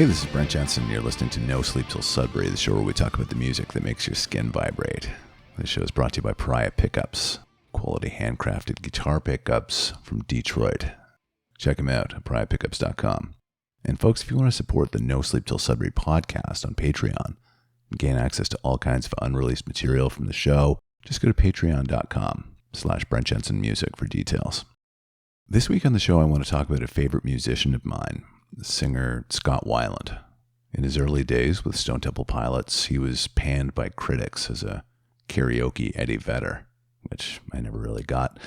Hey, this is Brent Jensen. You're listening to No Sleep Till Sudbury, the show where we talk about the music that makes your skin vibrate. This show is brought to you by Pariah Pickups, quality handcrafted guitar pickups from Detroit. Check them out at pariahpickups.com. And folks, if you want to support the No Sleep Till Sudbury podcast on Patreon and gain access to all kinds of unreleased material from the show, just go to patreon.com/Brent Jensen Music for details. This week on the show, I want to talk about a favorite musician of mine, the singer Scott Weiland. In his early days with Stone Temple Pilots, he was panned by critics as a karaoke Eddie Vedder, which I never really got.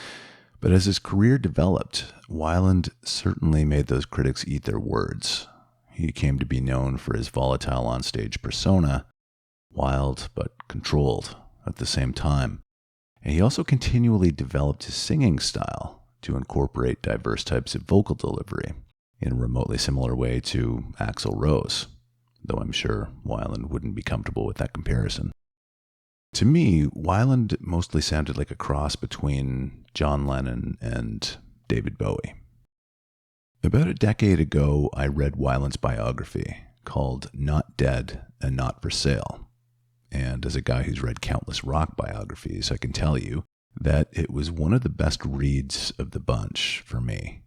But as his career developed, Weiland certainly made those critics eat their words. He came to be known for his volatile onstage persona, wild but controlled at the same time. And he also continually developed his singing style to incorporate diverse types of vocal delivery, in a remotely similar way to Axl Rose, though I'm sure Weiland wouldn't be comfortable with that comparison. To me, Weiland mostly sounded like a cross between John Lennon and David Bowie. About a decade ago, I read Weiland's biography called Not Dead and Not for Sale. And as a guy who's read countless rock biographies, I can tell you that it was one of the best reads of the bunch for me.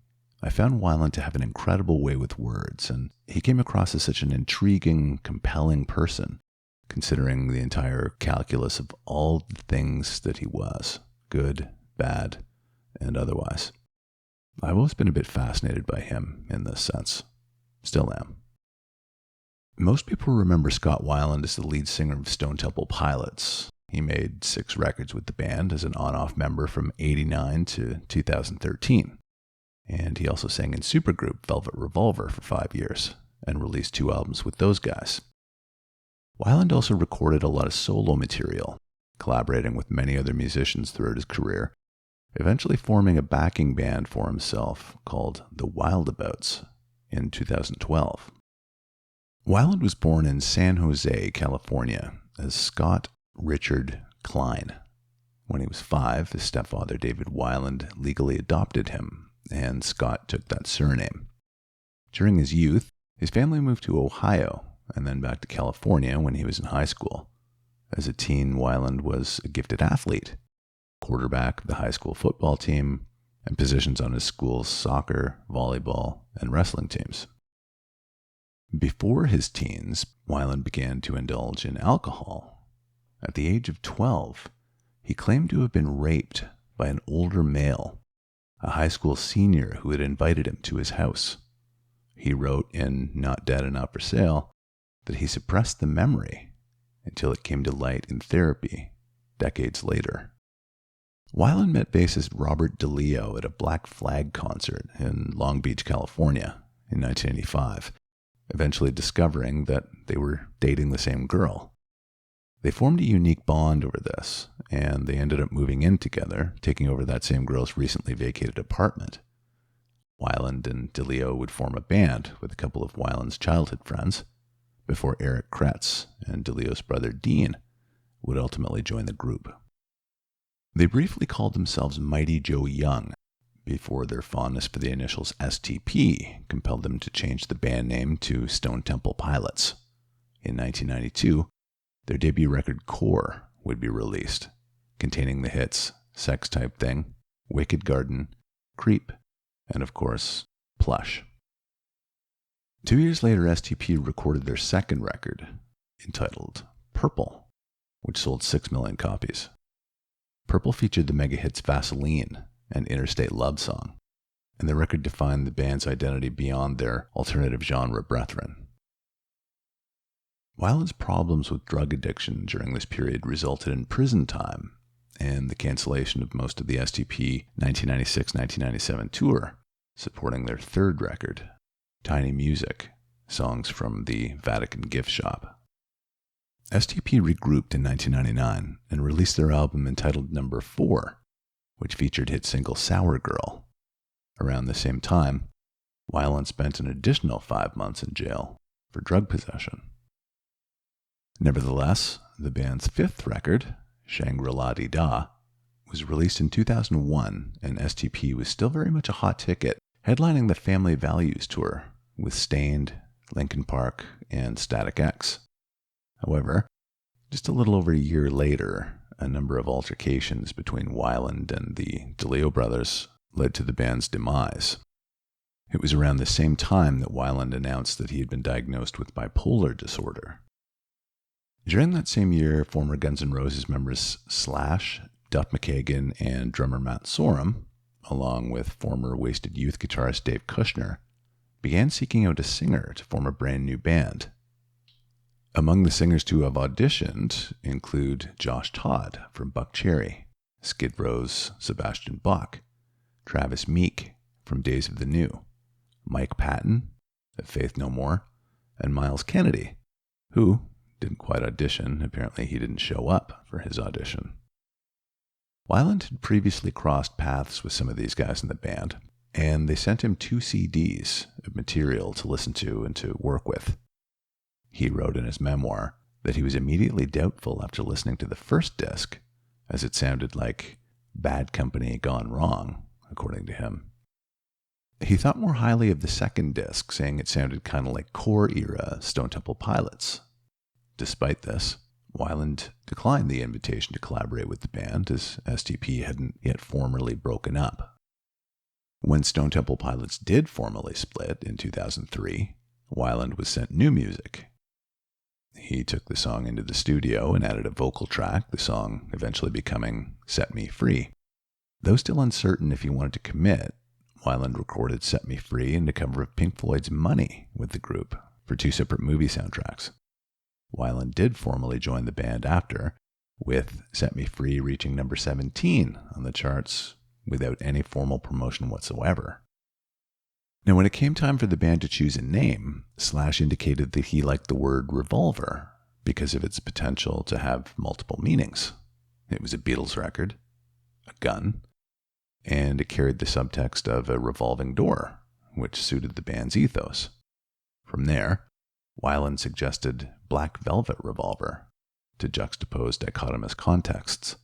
I found Weiland to have an incredible way with words, and he came across as such an intriguing, compelling person, considering the entire calculus of all the things that he was, good, bad, and otherwise. I've always been a bit fascinated by him in this sense. Still am. Most people remember Scott Weiland as the lead singer of Stone Temple Pilots. He made 6 records with the band as an on-off member from '89 to 2013. And he also sang in supergroup Velvet Revolver for 5 years and released 2 albums with those guys. Weiland also recorded a lot of solo material, collaborating with many other musicians throughout his career, eventually forming a backing band for himself called the Wildabouts in 2012. Weiland was born in San Jose, California, as Scott Richard Klein. When he was 5, his stepfather David Weiland legally adopted him, and Scott took that surname. During his youth, his family moved to Ohio and then back to California when he was in high school. As a teen, Weiland was a gifted athlete, quarterback of the high school football team, and positions on his school's soccer, volleyball, and wrestling teams. Before his teens, Weiland began to indulge in alcohol. At the age of 12, he claimed to have been raped by an older male, a high school senior who had invited him to his house. He wrote in Not Dead and Not for Sale that he suppressed the memory until it came to light in therapy decades later. Weiland met bassist Robert DeLeo at a Black Flag concert in Long Beach, California in 1985, eventually discovering that they were dating the same girl. They formed a unique bond over this, and they ended up moving in together, taking over that same girl's recently vacated apartment. Weiland and DeLeo would form a band with a couple of Weiland's childhood friends, before Eric Kretz and DeLeo's brother Dean would ultimately join the group. They briefly called themselves Mighty Joe Young, before their fondness for the initials STP compelled them to change the band name to Stone Temple Pilots. In 1992, their debut record, Core, would be released, containing the hits Sex Type Thing, Wicked Garden, Creep, and of course, Plush. 2 years later, STP recorded their second record, entitled Purple, which sold 6 million copies. Purple featured the mega hits Vaseline and Interstate Love Song, and the record defined the band's identity beyond their alternative genre brethren. Weiland's problems with drug addiction during this period resulted in prison time and the cancellation of most of the STP 1996-1997 tour, supporting their third record, Tiny Music, Songs from the Vatican Gift Shop. STP regrouped in 1999 and released their album entitled Number 4, which featured hit single Sour Girl. Around the same time, Weiland spent an additional 5 months in jail for drug possession. Nevertheless, the band's 5th record, Shangri-La-Dee-Da, was released in 2001, and STP was still very much a hot ticket, headlining the Family Values Tour with Stained, Linkin Park, and Static X. However, just a little over a year later, a number of altercations between Weiland and the DeLeo brothers led to the band's demise. It was around the same time that Weiland announced that he had been diagnosed with bipolar disorder. During that same year, former Guns N' Roses members Slash, Duff McKagan, and drummer Matt Sorum, along with former Wasted Youth guitarist Dave Kushner, began seeking out a singer to form a brand new band. Among the singers to have auditioned include Josh Todd from Buck Cherry, Skid Row's Sebastian Bach, Travis Meek from Days of the New, Mike Patton of Faith No More, and Miles Kennedy, who didn't quite audition. Apparently he didn't show up for his audition. Weiland had previously crossed paths with some of these guys in the band, and they sent him 2 CDs of material to listen to and to work with. He wrote in his memoir that he was immediately doubtful after listening to the first disc, as it sounded like Bad Company gone wrong, according to him. He thought more highly of the second disc, saying it sounded kind of like core-era Stone Temple Pilots. Despite this, Weiland declined the invitation to collaborate with the band, as STP hadn't yet formally broken up. When Stone Temple Pilots did formally split in 2003, Weiland was sent new music. He took the song into the studio and added a vocal track, the song eventually becoming Set Me Free. Though still uncertain if he wanted to commit, Weiland recorded Set Me Free and a cover of Pink Floyd's Money with the group for 2 separate movie soundtracks. Weiland did formally join the band after, with Set Me Free reaching number 17 on the charts without any formal promotion whatsoever. Now, when it came time for the band to choose a name, Slash indicated that he liked the word revolver because of its potential to have multiple meanings. It was a Beatles record, a gun, and it carried the subtext of a revolving door, which suited the band's ethos. From there, Weiland suggested Black Velvet Revolver to juxtapose dichotomous contexts,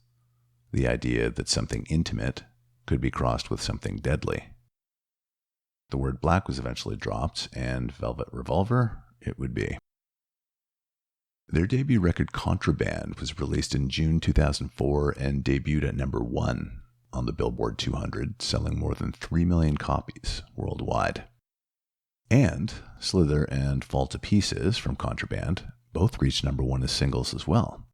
the idea that something intimate could be crossed with something deadly. The word black was eventually dropped, and Velvet Revolver it would be. Their debut record Contraband was released in June 2004 and debuted at number 1 on the Billboard 200, selling more than 3 million copies worldwide. And Slither and Fall to Pieces from Contraband both reached number 1 as singles as well.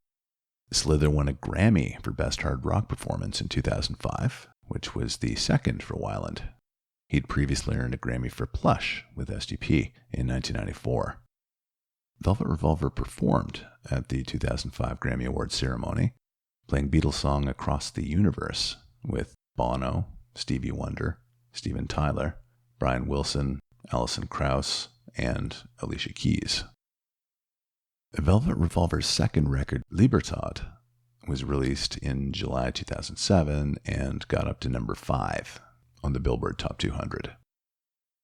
Slither won a Grammy for Best Hard Rock Performance in 2005, which was the second for Weiland. He'd previously earned a Grammy for Plush with STP in 1994. Velvet Revolver performed at the 2005 Grammy Awards ceremony, playing Beatles' song Across the Universe with Bono, Stevie Wonder, Steven Tyler, Brian Wilson, Alison Krauss, and Alicia Keys. Velvet Revolver's second record, Libertad, was released in July 2007 and got up to number 5 on the Billboard Top 200.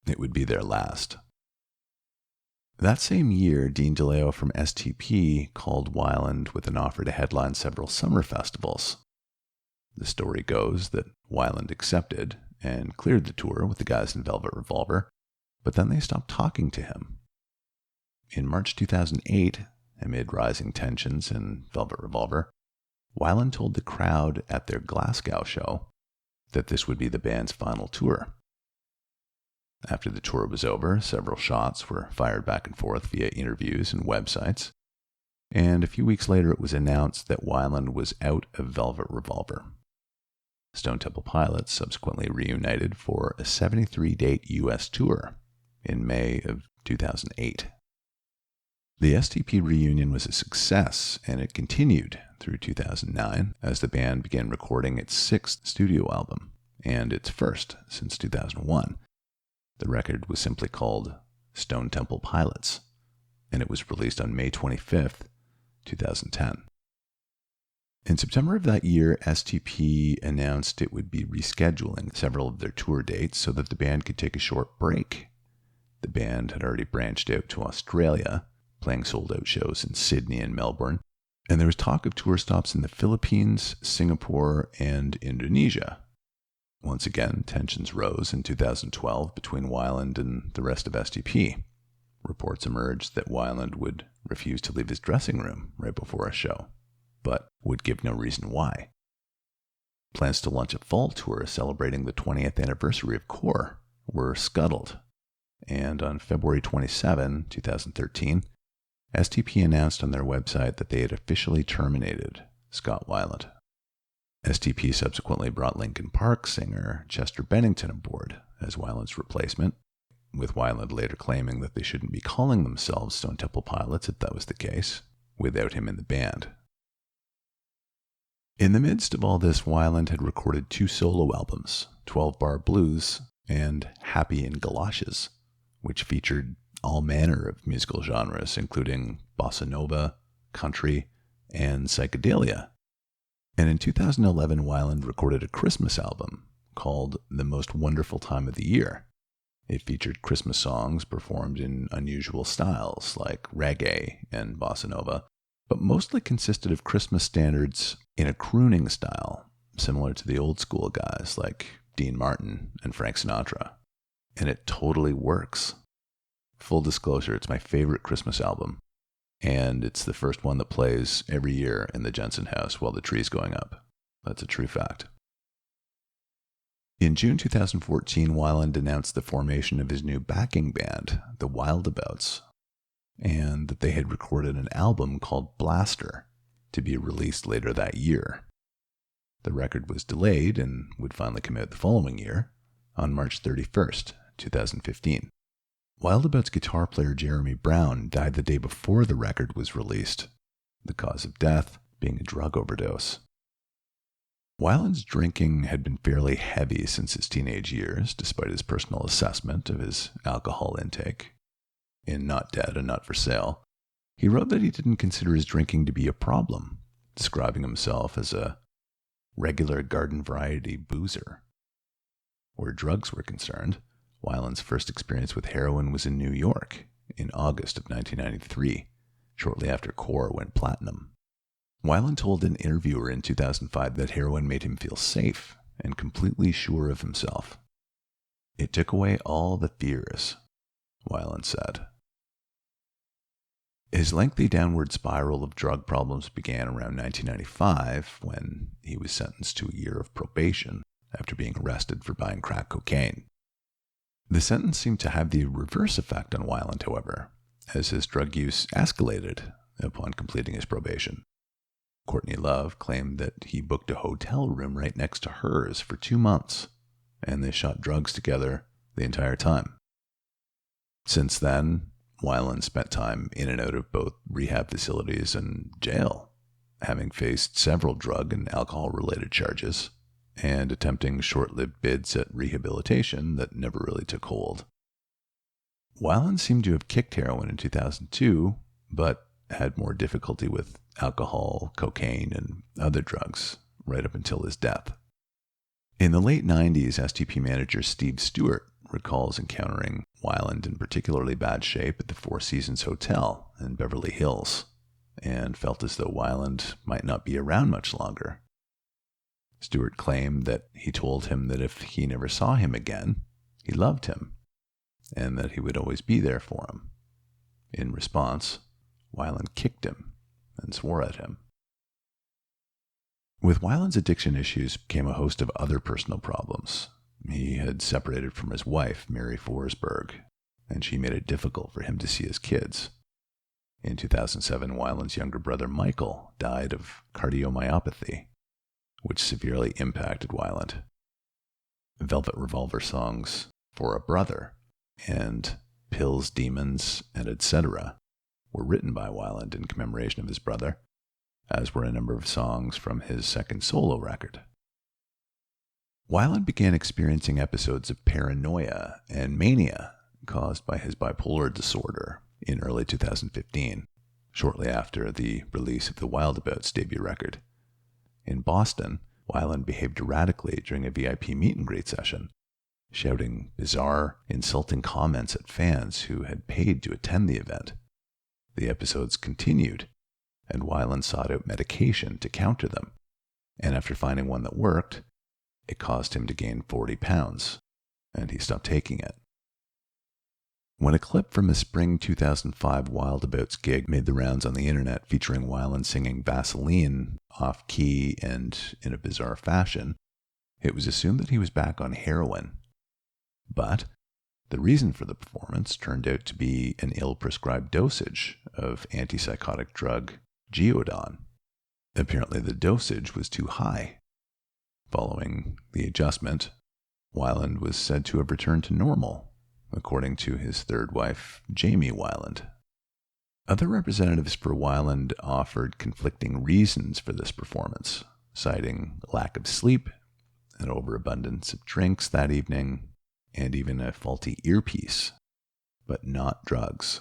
It would be their last. That same year, Dean DeLeo from STP called Weiland with an offer to headline several summer festivals. The story goes that Weiland accepted and cleared the tour with the guys in Velvet Revolver, but then they stopped talking to him. In March 2008, amid rising tensions in Velvet Revolver, Weiland told the crowd at their Glasgow show that this would be the band's final tour. After the tour was over, several shots were fired back and forth via interviews and websites, and a few weeks later it was announced that Weiland was out of Velvet Revolver. Stone Temple Pilots subsequently reunited for a 73-date U.S. tour in May of 2008. The STP reunion was a success, and it continued through 2009 as the band began recording its 6th studio album, and its first since 2001. The record was simply called Stone Temple Pilots, and it was released on May 25th, 2010. In September of that year, STP announced it would be rescheduling several of their tour dates so that the band could take a short break. The band had already branched out to Australia, playing sold-out shows in Sydney and Melbourne, and there was talk of tour stops in the Philippines, Singapore, and Indonesia. Once again, tensions rose in 2012 between Weiland and the rest of STP. Reports emerged that Weiland would refuse to leave his dressing room right before a show, but would give no reason why. Plans to launch a fall tour celebrating the 20th anniversary of Core were scuttled, and on February 27, 2013, STP announced on their website that they had officially terminated Scott Weiland. STP subsequently brought Linkin Park singer Chester Bennington aboard as Weiland's replacement, with Weiland later claiming that they shouldn't be calling themselves Stone Temple Pilots if that was the case, without him in the band. In the midst of all this, Weiland had recorded 2 solo albums, 12 Bar Blues and Happy in Galoshes, which featured all manner of musical genres, including bossa nova, country, and psychedelia. And in 2011, Weiland recorded a Christmas album called The Most Wonderful Time of the Year. It featured Christmas songs performed in unusual styles like reggae and bossa nova, but mostly consisted of Christmas standards in a crooning style, similar to the old school guys like Dean Martin and Frank Sinatra. And it totally works. Full disclosure, it's my favorite Christmas album, and it's the first one that plays every year in the Jensen house while the tree's going up. That's a true fact. In June 2014, Weiland announced the formation of his new backing band, the Wildabouts, and that they had recorded an album called Blaster to be released later that year. The record was delayed and would finally come out the following year, on March 31st, 2015. Wildabouts guitar player Jeremy Brown died the day before the record was released, the cause of death being a drug overdose. Weiland's drinking had been fairly heavy since his teenage years, despite his personal assessment of his alcohol intake. In Not Dead and Not For Sale, he wrote that he didn't consider his drinking to be a problem, describing himself as a regular garden variety boozer. Where drugs were concerned, Weiland's first experience with heroin was in New York in August of 1993, shortly after Core went platinum. Weiland told an interviewer in 2005 that heroin made him feel safe and completely sure of himself. It took away all the fears, Weiland said. His lengthy downward spiral of drug problems began around 1995 when he was sentenced to a year of probation after being arrested for buying crack cocaine. The sentence seemed to have the reverse effect on Weiland, however, as his drug use escalated upon completing his probation. Courtney Love claimed that he booked a hotel room right next to hers for 2 months, and they shot drugs together the entire time. Since then, Weiland spent time in and out of both rehab facilities and jail, having faced several drug and alcohol-related charges, and attempting short-lived bids at rehabilitation that never really took hold. Weiland seemed to have kicked heroin in 2002, but had more difficulty with alcohol, cocaine, and other drugs right up until his death. In the late 90s, STP manager Steve Stewart recalls encountering Weiland in particularly bad shape at the Four Seasons Hotel in Beverly Hills, and felt as though Weiland might not be around much longer. Stewart claimed that he told him that if he never saw him again, he loved him, and that he would always be there for him. In response, Weiland kicked him and swore at him. With Weiland's addiction issues came a host of other personal problems. He had separated from his wife, Mary Forsberg, and she made it difficult for him to see his kids. In 2007, Weiland's younger brother Michael died of cardiomyopathy, which severely impacted Weiland. Velvet Revolver songs For a Brother and Pills, Demons, and Etc. were written by Weiland in commemoration of his brother, as were a number of songs from his second solo record. Weiland began experiencing episodes of paranoia and mania caused by his bipolar disorder in early 2015, shortly after the release of the Wildabouts debut record. In Boston, Weiland behaved erratically during a VIP meet and greet session, shouting bizarre, insulting comments at fans who had paid to attend the event. The episodes continued, and Weiland sought out medication to counter them, and after finding one that worked, it caused him to gain 40 pounds, and he stopped taking it. When a clip from a spring 2005 Wildabouts gig made the rounds on the internet featuring Weiland singing Vaseline off-key and in a bizarre fashion, it was assumed that he was back on heroin. But the reason for the performance turned out to be an ill-prescribed dosage of antipsychotic drug Geodon. Apparently the dosage was too high. Following the adjustment, Weiland was said to have returned to normal, according to his third wife, Jamie Weiland. Other representatives for Weiland offered conflicting reasons for this performance, citing lack of sleep, an overabundance of drinks that evening, and even a faulty earpiece, but not drugs.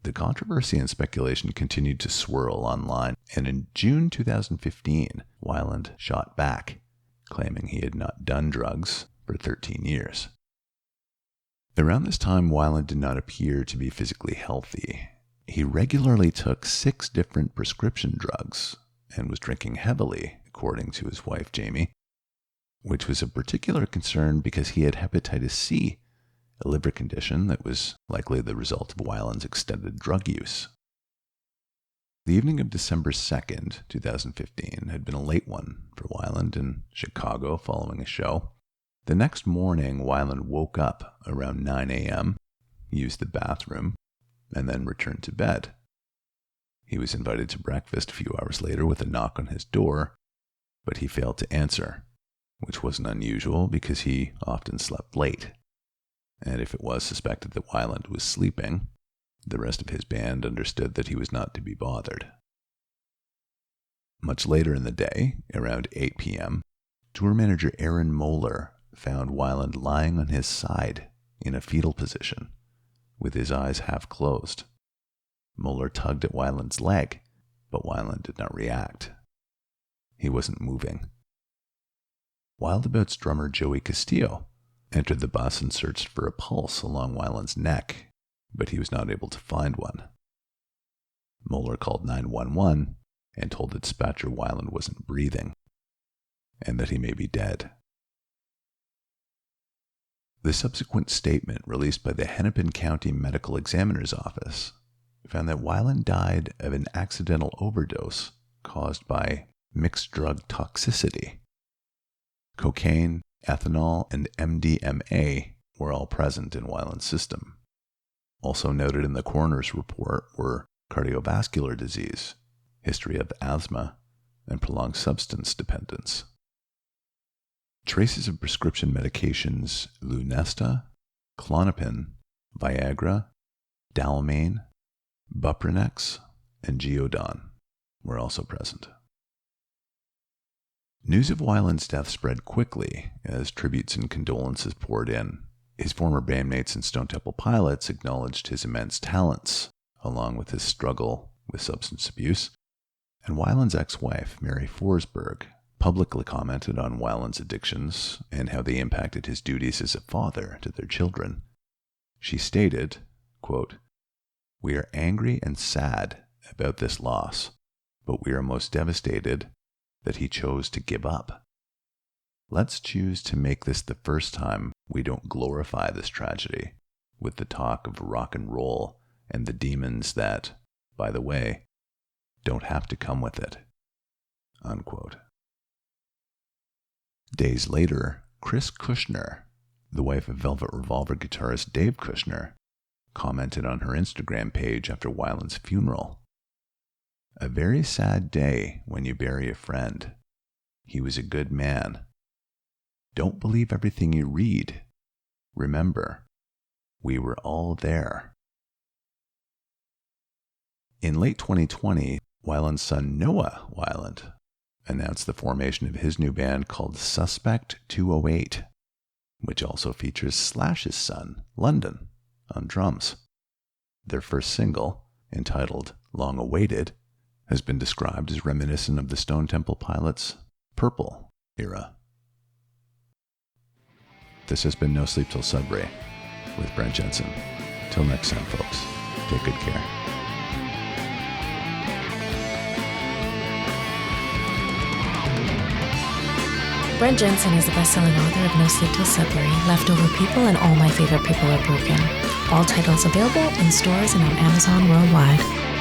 The controversy and speculation continued to swirl online, and in June 2015, Weiland shot back, claiming he had not done drugs for 13 years. Around this time, Weiland did not appear to be physically healthy. He regularly took 6 different prescription drugs and was drinking heavily, according to his wife Jamie, which was of particular concern because he had hepatitis C, a liver condition that was likely the result of Weiland's extended drug use. The evening of December 2nd, 2015, had been a late one for Weiland in Chicago following a show. The next morning, Weiland woke up around 9 a.m., used the bathroom, and then returned to bed. He was invited to breakfast a few hours later with a knock on his door, but he failed to answer, which wasn't unusual because he often slept late. And if it was suspected that Weiland was sleeping, the rest of his band understood that he was not to be bothered. Much later in the day, around 8 p.m., tour manager Aaron Moeller found Weiland lying on his side in a fetal position, with his eyes half closed. Moeller tugged at Weiland's leg, but Weiland did not react. He wasn't moving. Wildabouts drummer Joey Castillo entered the bus and searched for a pulse along Weiland's neck, but he was not able to find one. Moeller called 911 and told the dispatcher Weiland wasn't breathing, and that he may be dead. The subsequent statement released by the Hennepin County Medical Examiner's Office found that Weiland died of an accidental overdose caused by mixed drug toxicity. Cocaine, ethanol, and MDMA were all present in Weiland's system. Also noted in the coroner's report were cardiovascular disease, history of asthma, and prolonged substance dependence. Traces of prescription medications Lunesta, Klonopin, Viagra, Dalmane, Buprenex, and Geodon were also present. News of Weiland's death spread quickly as tributes and condolences poured in. His former bandmates and Stone Temple Pilots acknowledged his immense talents, along with his struggle with substance abuse, and Weiland's ex-wife, Mary Forsberg, publicly commented on Weiland's addictions and how they impacted his duties as a father to their children. She stated, quote, "We are angry and sad about this loss, but we are most devastated that he chose to give up. Let's choose to make this the first time we don't glorify this tragedy with the talk of rock and roll and the demons that, by the way, don't have to come with it." Unquote. Days later, Chris Kushner, the wife of Velvet Revolver guitarist Dave Kushner, commented on her Instagram page after Weiland's funeral. "A very sad day when you bury a friend. He was a good man. Don't believe everything you read. Remember, we were all there." In late 2020, Weiland's son Noah Weiland announced the formation of his new band called Suspect 208, which also features Slash's son, London, on drums. Their first single, entitled Long Awaited, has been described as reminiscent of the Stone Temple Pilots' Purple era. This has been No Sleep Till Sudbury with Brent Jensen. Till next time, folks, take good care. Brent Jensen is the best-selling author of No Sleep Till Sudbury, Leftover People, and All My Favorite People Are Broken. All titles available in stores and on Amazon worldwide.